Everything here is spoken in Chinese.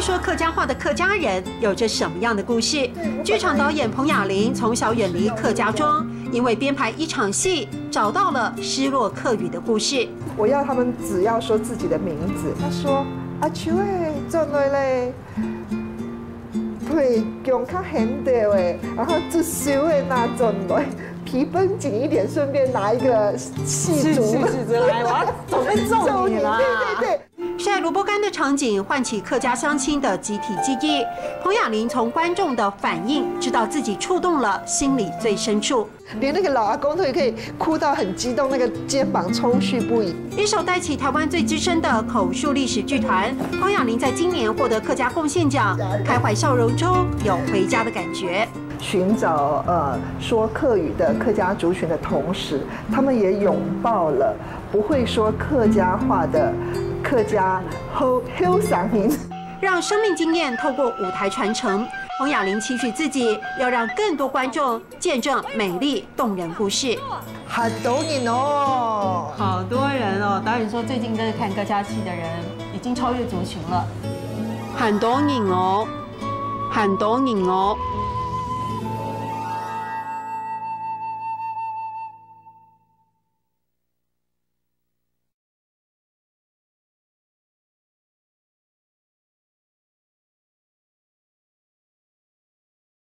会说客家话的客家人有着什么样的故事？剧场导演彭雅玲从小远离客家庄，因为编排一场戏，找到了失落客语的故事。我要他们只要说自己的名字，他说阿秋诶，转来嘞，腿脚较很掉诶，然后就手诶拿转来。皮绷紧一点，顺便拿一个细竹来，我要准备揍你了。对。晒萝卜干的场景唤起客家乡亲的集体记忆。彭雅玲从观众的反应知道自己触动了心里最深处，连那个老阿公都可以哭到很激动，那个肩膀抽搐不已。一手带起台湾最资深的口述历史剧团，彭雅玲在今年获得客家贡献奖，开怀笑容中有回家的感觉。寻找说客语的客家族群的同时，他们也拥抱了不会说客家话的客家后乡民，让生命经验透过舞台传承。彭雅玲期许自己要让更多观众见证美丽动人故事。好多人哦，好多人哦！导演说最近在看客家戏的人已经超越族群了。很多人哦，很多人哦。